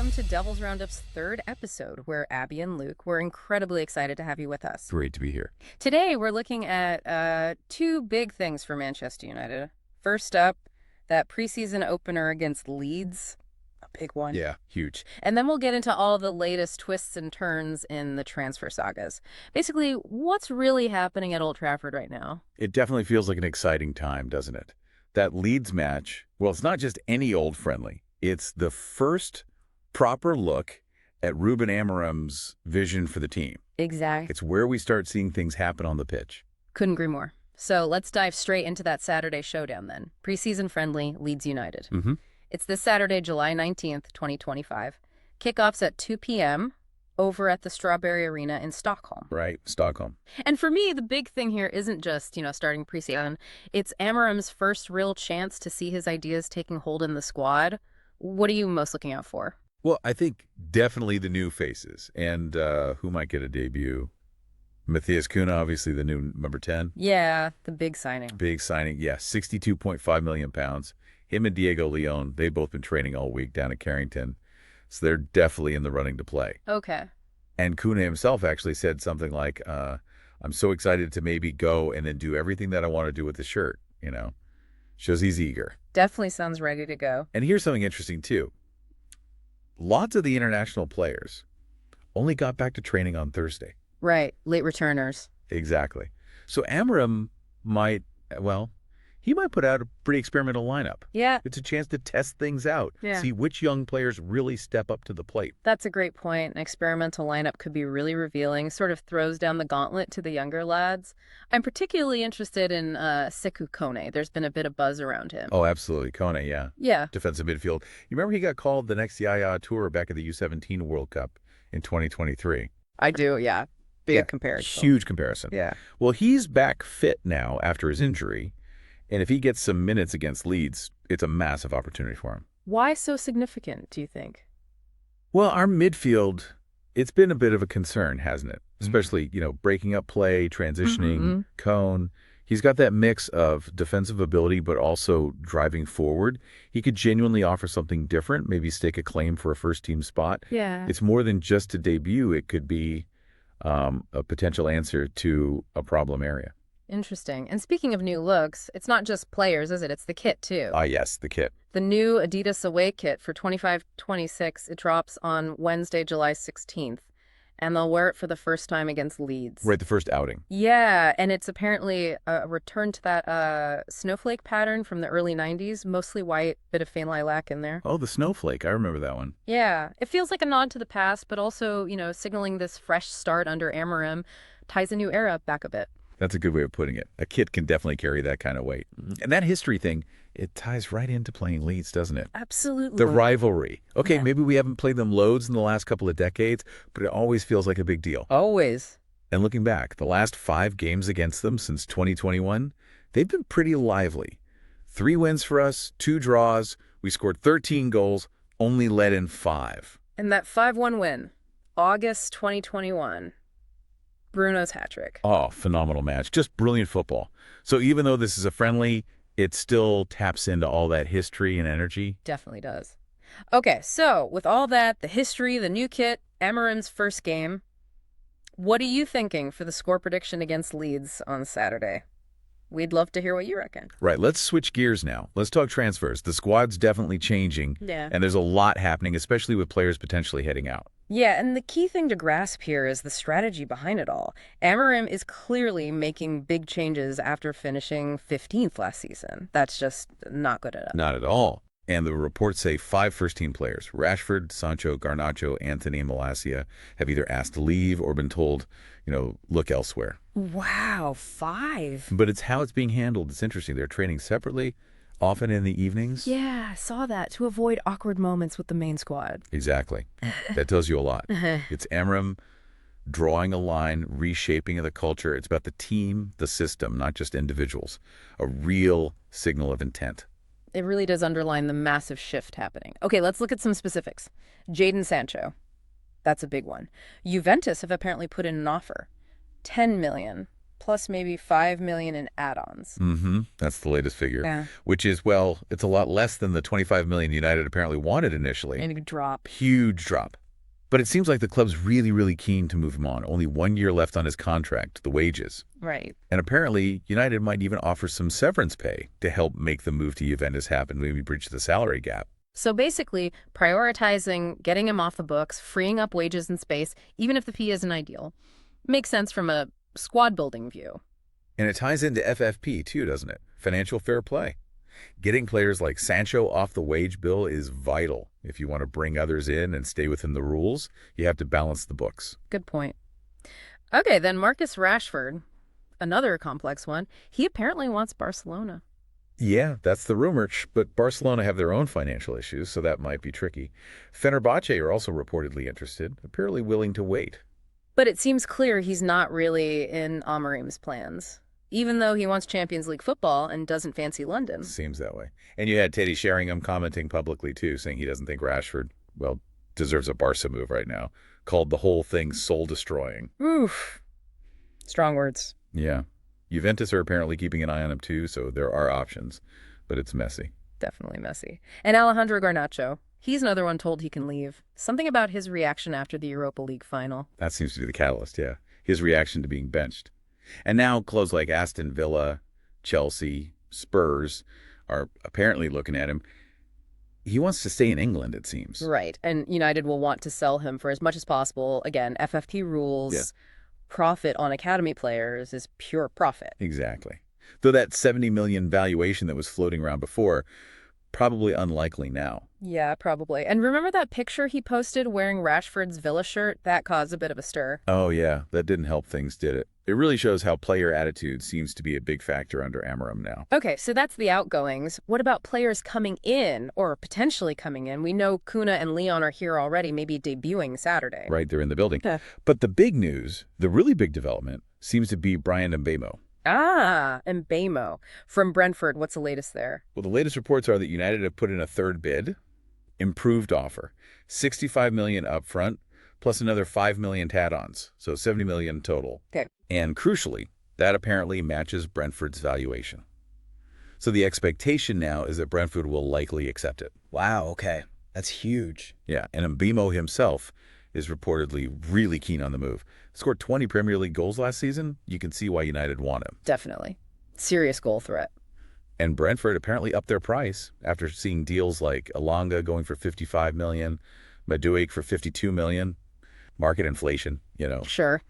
welcome to Devil's Roundup's third episode, where Abby and Luke were incredibly excited to have you with us. Great to be here. Today, we're looking at two big things for Manchester United. First up, that preseason opener against Leeds, a big one. Yeah, huge. And then we'll get into all the latest twists and turns in the transfer sagas. Basically, what's really happening at Old Trafford right now? It definitely feels like an exciting time, doesn't it? That Leeds match, well, it's not just any old friendly. It's the first proper look at Ruben Amorim's vision for the team. Exactly. It's where we start seeing things happen on the pitch. Couldn't agree more. So let's dive straight into that Saturday showdown then. Preseason friendly, Leeds United. It's this Saturday, July 19th, 2025. Kickoff's at 2 p.m. over at the Strawberry Arena in Stockholm. Right, Stockholm. And for me, the big thing here isn't just, starting preseason. It's Amorim's first real chance to see his ideas taking hold in the squad. What are you most looking out for? Well, I think definitely the new faces. And who might get a debut? Matheus Cunha, obviously the new number 10. Yeah, the big signing. Big signing, yeah, £62.5 million. Him and Diego Leon, they've both been training all week down at Carrington. So they're definitely in the running to play. Okay. And Kone himself actually said something like, I'm so excited to maybe go and then do everything that I want to do with the shirt, Shows he's eager. Definitely sounds ready to go. And here's something interesting, too. Lots of the international players only got back to training on Thursday. Right. Late returners. Exactly. So Amorim might, he might put out a pretty experimental lineup. Yeah. It's a chance to test things out, Yeah. see which young players really step up to the plate. That's a great point. An experimental lineup could be really revealing, sort of throws down the gauntlet to the younger lads. I'm particularly interested in Sekou Kone. There's been a bit of buzz around him. Oh, absolutely. Kone, yeah. Yeah. Defensive midfield. You remember he got called the next Yaya Tour back at the U17 World Cup in 2023? I do, yeah. Big comparison. Huge comparison. Yeah. Well, he's back fit now after his injury. And if he gets some minutes against Leeds, it's a massive opportunity for him. Why so significant, do you think? Well, our midfield, it's been a bit of a concern, hasn't it? Especially, breaking up play, transitioning, Cone. He's got that mix of defensive ability, but also driving forward. He could genuinely offer something different, maybe stake a claim for a first-team spot. Yeah. It's more than just a debut. It could be a potential answer to a problem area. Interesting. And speaking of new looks, it's not just players, is it? It's the kit, too. Yes, the kit. The new Adidas away kit for 25-26, it drops on Wednesday, July 16th. And they'll wear it for the first time against Leeds. Right, the first outing. Yeah, and it's apparently a return to that snowflake pattern from the early 90s, mostly white, bit of faint lilac in there. Oh, the snowflake. I remember that one. Yeah, it feels like a nod to the past, but also, signaling this fresh start under Amorim, ties a new era back a bit. That's a good way of putting it. A kit can definitely carry that kind of weight. And that history thing, it ties right into playing Leeds, doesn't it? Absolutely. The rivalry. Okay, Yeah. maybe we haven't played them loads in the last couple of decades, but it always feels like a big deal. Always. And looking back, the last 5 games against them since 2021, they've been pretty lively. 3 wins for us, 2 draws. We scored 13 goals, only let in 5. And that 5-1 win, August 2021. Bruno's hat trick. Oh, phenomenal match. Just brilliant football. So even though this is a friendly, it still taps into all that history and energy. Definitely does. Okay, so with all that, the history, the new kit, Amorim's first game, what are you thinking for the score prediction against Leeds on Saturday? We'd love to hear what you reckon. Right, let's switch gears now. Let's talk transfers. The squad's definitely changing, Yeah. and there's a lot happening, especially with players potentially heading out. Yeah, and the key thing to grasp here is the strategy behind it all. Amorim is clearly making big changes after finishing 15th last season. That's just not good enough. Not at all. And the reports say 5 first-team players, Rashford, Sancho, Garnacho, Anthony, and Malacia, have either asked to leave or been told, look elsewhere. Wow, 5. But it's how it's being handled. It's interesting. They're training separately, often in the evenings. Yeah, I saw that, to avoid awkward moments with the main squad. Exactly. That tells you a lot. It's Amorim drawing a line, reshaping of the culture. It's about the team, the system, not just individuals. A real signal of intent. It really does underline the massive shift happening. Okay, let's look at some specifics. Jadon Sancho. That's a big one. Juventus have apparently put in an offer. 10 million plus maybe 5 million in add-ons. That's the latest figure. Yeah. Which is, well, it's a lot less than the 25 million United apparently wanted initially. And a drop. Huge drop. But it seems like the club's really, really keen to move him on. Only 1 year left on his contract, the wages. Right. And apparently, United might even offer some severance pay to help make the move to Juventus happen, maybe bridge the salary gap. So basically, prioritizing getting him off the books, freeing up wages and space, even if the P isn't ideal, makes sense from a squad-building view. And it ties into FFP too, doesn't it? Financial fair play. Getting players like Sancho off the wage bill is vital. If you want to bring others in and stay within the rules, you have to balance the books. Good point. Okay, then Marcus Rashford, another complex one. He apparently wants Barcelona. Yeah, that's the rumor, but Barcelona have their own financial issues, so that might be tricky. Fenerbahce are also reportedly interested, apparently willing to wait. But it seems clear he's not really in Amorim's plans, even though he wants Champions League football and doesn't fancy London. Seems that way. And you had Teddy Sheringham commenting publicly, too, saying he doesn't think Rashford, well, deserves a Barca move right now. Called the whole thing soul-destroying. Oof. Strong words. Yeah. Juventus are apparently keeping an eye on him, too, so there are options. But it's messy. Definitely messy. And Alejandro Garnacho. He's another one told he can leave. Something about his reaction after the Europa League final. That seems to be the catalyst, yeah. His reaction to being benched. And now clubs like Aston Villa, Chelsea, Spurs are apparently looking at him. He wants to stay in England, it seems. Right. And United will want to sell him for as much as possible. Again, FFP rules. Yeah. Profit on academy players is pure profit. Exactly. Though that 70 million valuation that was floating around before, probably unlikely now. Yeah, probably. And remember that picture he posted wearing Rashford's Villa shirt? That caused a bit of a stir. Oh, yeah. That didn't help things, did it? It really shows how player attitude seems to be a big factor under Amorim now. Okay, so that's the outgoings. What about players coming in, or potentially coming in? We know Cunha and Leon are here already, maybe debuting Saturday. Right, they're in the building. Yeah. But the big news, the really big development, seems to be Bryan Mbeumo. Ah, Mbeumo. From Brentford, what's the latest there? Well, the latest reports are that United have put in a third bid, improved offer, 65 million up front, plus another 5 million add-ons, so 70 million total. Okay. And crucially, that apparently matches Brentford's valuation. So the expectation now is that Brentford will likely accept it. Wow, okay. That's huge. Yeah, and Mbeumo himself is reportedly really keen on the move. Scored 20 Premier League goals last season. You can see why United want him. Definitely. Serious goal threat. And Brentford apparently upped their price after seeing deals like Elanga going for 55 million, Matheus for 52 million. Market inflation, you know. Sure.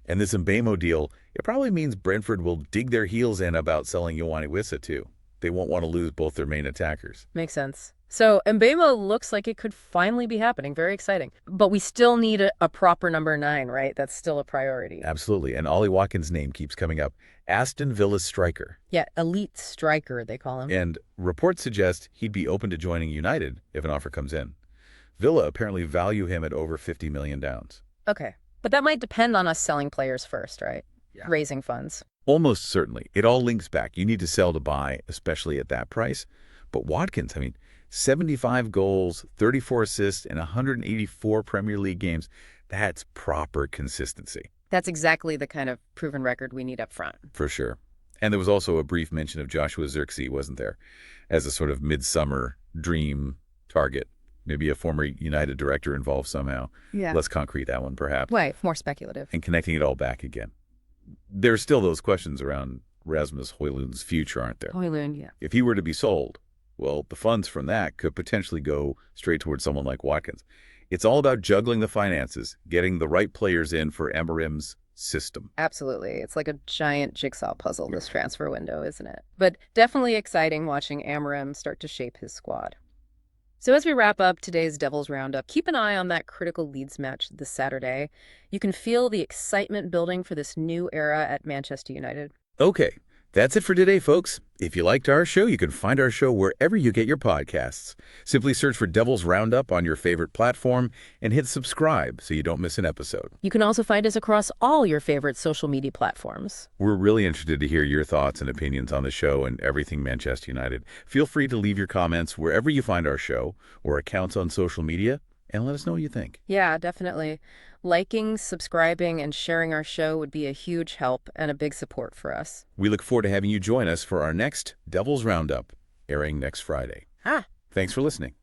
And this Mbeumo deal, it probably means Brentford will dig their heels in about selling Yoani Wissa too. They won't want to lose both their main attackers. Makes sense. So Mbeumo looks like it could finally be happening. Very exciting. But we still need a proper number 9, right? That's still a priority. Absolutely. And Ollie Watkins' name keeps coming up. Aston Villa's striker. Yeah, elite striker, they call him. And reports suggest he'd be open to joining United if an offer comes in. Villa apparently value him at over 50 million pounds. Okay. But that might depend on us selling players first, right? Yeah. Raising funds. Almost certainly. It all links back. You need to sell to buy, especially at that price. But Watkins, 75 goals, 34 assists, and 184 Premier League games. That's proper consistency. That's exactly the kind of proven record we need up front. For sure. And there was also a brief mention of Joshua Zirkzee, wasn't there? As a sort of midsummer dream target. Maybe a former United director involved somehow. Yeah. Less concrete, that one, perhaps. Way more speculative. And connecting it all back again. There's still those questions around Rasmus Højlund's future, aren't there? Højlund, yeah. If he were to be sold, well, the funds from that could potentially go straight towards someone like Watkins. It's all about juggling the finances, getting the right players in for Amorim's system. Absolutely. It's like a giant jigsaw puzzle, this transfer window, isn't it? But definitely exciting watching Amorim start to shape his squad. So as we wrap up today's Devils Roundup, keep an eye on that critical Leeds match this Saturday. You can feel the excitement building for this new era at Manchester United. Okay, that's it for today, folks. If you liked our show, you can find our show wherever you get your podcasts. Simply search for Devils Roundup on your favorite platform and hit subscribe so you don't miss an episode. You can also find us across all your favorite social media platforms. We're really interested to hear your thoughts and opinions on the show and everything Manchester United. Feel free to leave your comments wherever you find our show or accounts on social media, and let us know what you think. Yeah, definitely. Liking, subscribing, and sharing our show would be a huge help and a big support for us. We look forward to having you join us for our next Devil's Roundup, airing next Friday. Ah. Thanks for listening.